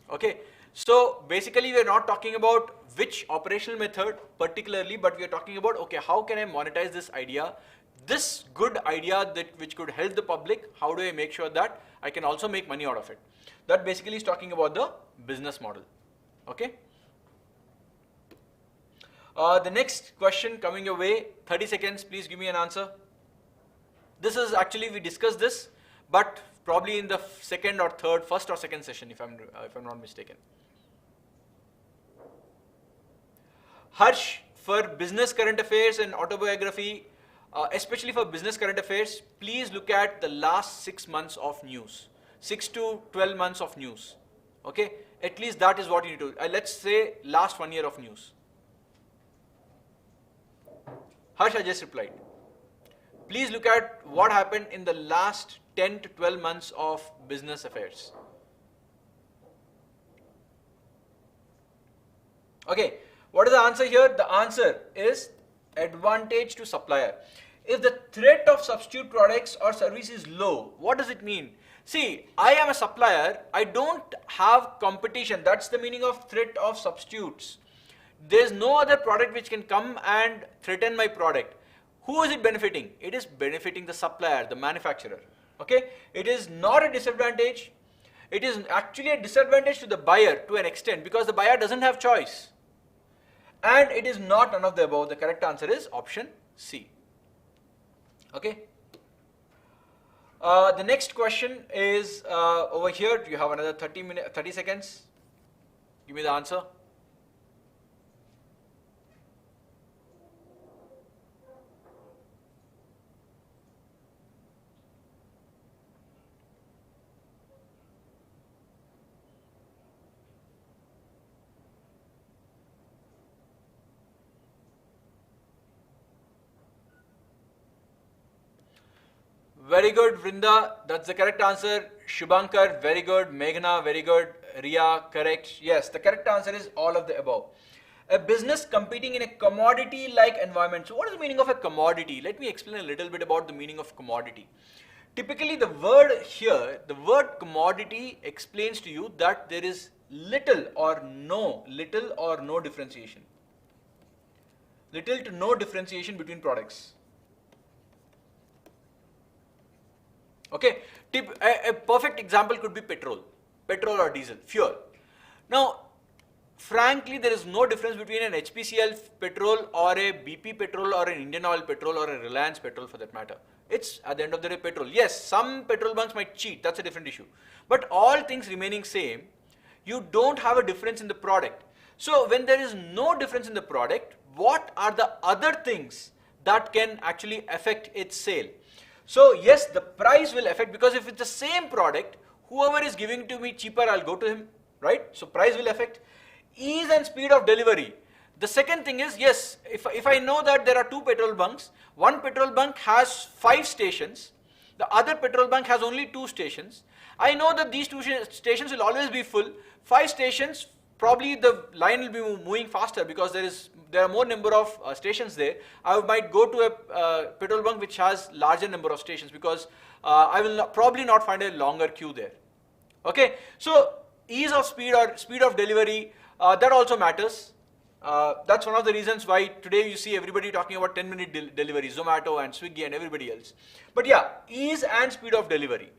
[SPEAKER 1] Okay. So basically, we are not talking about which operational method particularly, but we are talking about, okay, how can I monetize this idea? This good idea which could help the public, how do I make sure that I can also make money out of it? That basically is talking about the business model. Okay. The next question coming your way, 30 seconds, please give me an answer. This is actually, we discussed this, but probably in the first or second session, if I'm not mistaken. Harsh, for business current affairs and autobiography, especially for business current affairs, please look at the last 6 months of news, 6 to 12 months of news. Okay, at least that is what you need to. Let's say last 1 year of news. Harsh, I just replied. Please look at what happened in the last 10 to 12 months of business affairs. Okay, what is the answer here? The answer is advantage to supplier. If the threat of substitute products or service is low, what does it mean? See, I am a supplier. I don't have competition. That's the meaning of threat of substitutes. There is no other product which can come and threaten my product. Who is it benefiting? It is benefiting the supplier, the manufacturer. Okay? It is not a disadvantage. It is actually a disadvantage to the buyer to an extent, because the buyer doesn't have choice. And it is not none of the above. The correct answer is option C. Okay? The next question is over here. You have another 30 seconds. Give me the answer. Very good, Vrinda. That's the correct answer. Shubhankar, very good. Meghna, very good. Ria, correct. Yes, the correct answer is all of the above. A business competing in a commodity-like environment. So what is the meaning of a commodity? Let me explain a little bit about the meaning of commodity. Typically, the word here, the word commodity explains to you that there is little or no differentiation. Little to no differentiation between products. Okay, a perfect example could be petrol or diesel, fuel. Now, frankly, there is no difference between an HPCL petrol or a BP petrol or an Indian Oil petrol or a Reliance petrol for that matter. It's at the end of the day petrol. Yes, some petrol bunks might cheat, that's a different issue. But all things remaining same, you don't have a difference in the product. So when there is no difference in the product, what are the other things that can actually affect its sale? So yes, the price will affect, because if it's the same product, whoever is giving to me cheaper, I'll go to him, right? So price will affect. Ease and speed of delivery. The second thing is, yes, if I know that there are 2 petrol bunks, one petrol bunk has 5 stations, the other petrol bunk has only 2 stations. I know that these 2 stations will always be full. 5 stations, probably the line will be moving faster because there are more number of stations there. I might go to a petrol bunk which has larger number of stations, because I will probably not find a longer queue there. Okay, so Ease of speed or speed of delivery, that also matters. That's one of the reasons why today you see everybody talking about 10-minute delivery, Zomato and Swiggy and everybody else. But yeah, ease and speed of delivery.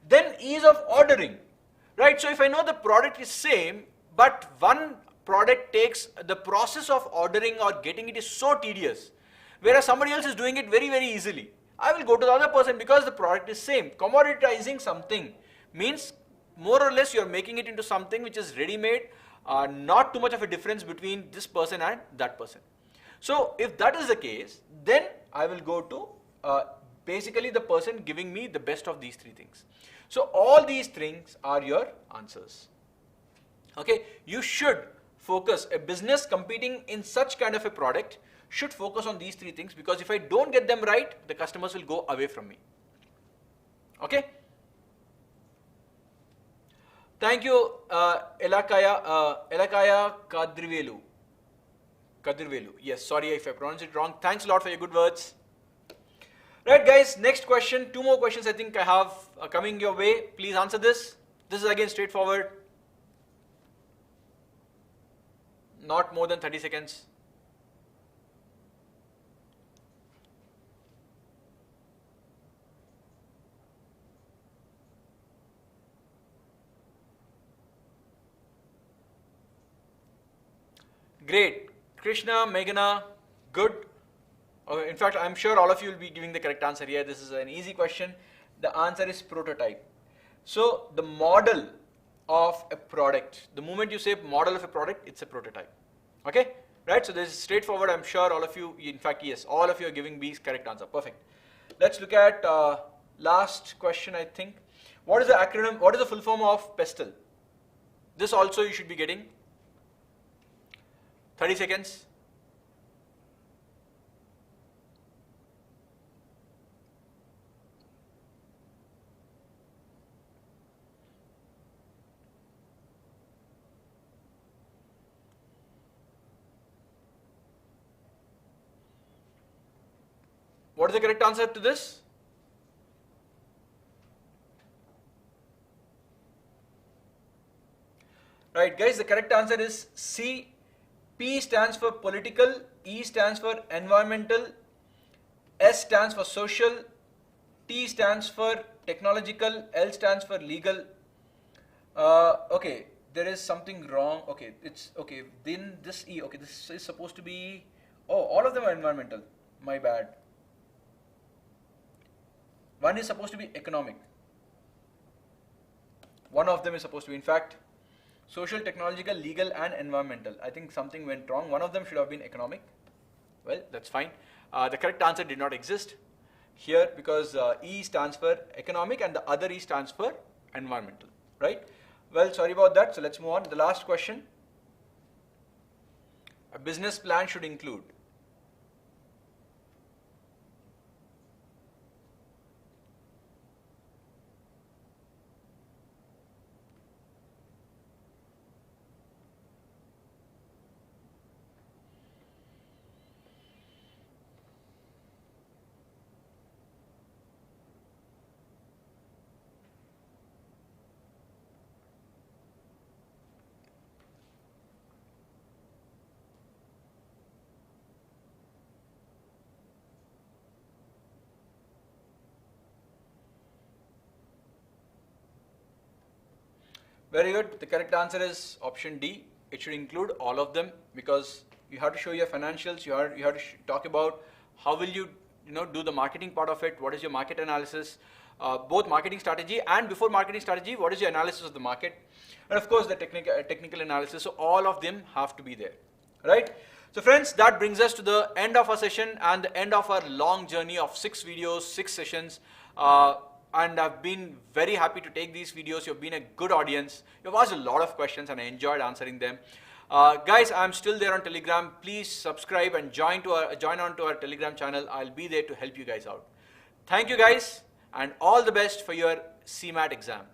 [SPEAKER 1] Then ease of ordering, right? So if I know the product is same, but one product takes, the process of ordering or getting it is so tedious, whereas somebody else is doing it very, very easily. I will go to the other person because the product is same. Commoditizing something means more or less you're making it into something which is ready-made, not too much of a difference between this person and that person. So if that is the case, then I will go to basically the person giving me the best of these three things. So all these things are your answers. Okay, you should focus, a business competing in such kind of a product should focus on these three things, because if I don't get them right, the customers will go away from me. Okay. Thank you, Elakaya Kadrivelu. Yes, sorry if I pronounced it wrong. Thanks a lot for your good words. Right, guys, next question. 2 more questions I think I have coming your way. Please answer this. This is again straightforward. Not more than 30 seconds. Great. Krishna, Meghana, good. In fact, I'm sure all of you will be giving the correct answer here. This is an easy question. The answer is prototype. So the model of a product, the moment you say model of a product, it's a prototype. Okay? Right? So this is straightforward. I'm sure all of you, in fact, yes, all of you are giving B's correct answer. Perfect. Let's look at last question, I think. What is the acronym, what is the full form of PESTLE? This also you should be getting. 30 seconds. What is the correct answer to this? Right, guys, the correct answer is C. P stands for political, E stands for environmental, S stands for social, T stands for technological, L stands for legal. Okay, there is something wrong. Okay, it's okay. Then this E, okay, this is supposed to be, oh, all of them are environmental. My bad. One is supposed to be economic. One of them is supposed to be, in fact, social, technological, legal and environmental. I think something went wrong. One of them should have been economic. Well, that's fine. The correct answer did not exist here because E stands for economic and the other E stands for environmental, right? Well, sorry about that. So let's move on. The last question. A business plan should include. Very good. The correct answer is option D. It should include all of them because you have to show your financials. You have to talk about how will you do the marketing part of it. What is your market analysis? Both marketing strategy and before marketing strategy, what is your analysis of the market? And of course, the technical analysis. So all of them have to be there, right? So friends, that brings us to the end of our session and the end of our long journey of 6 videos, 6 sessions. And I've been very happy to take these videos. You've been a good audience. You've asked a lot of questions and I enjoyed answering them. Guys, I'm still there on Telegram. Please subscribe and join on to our Telegram channel. I'll be there to help you guys out. Thank you guys and all the best for your CMAT exam.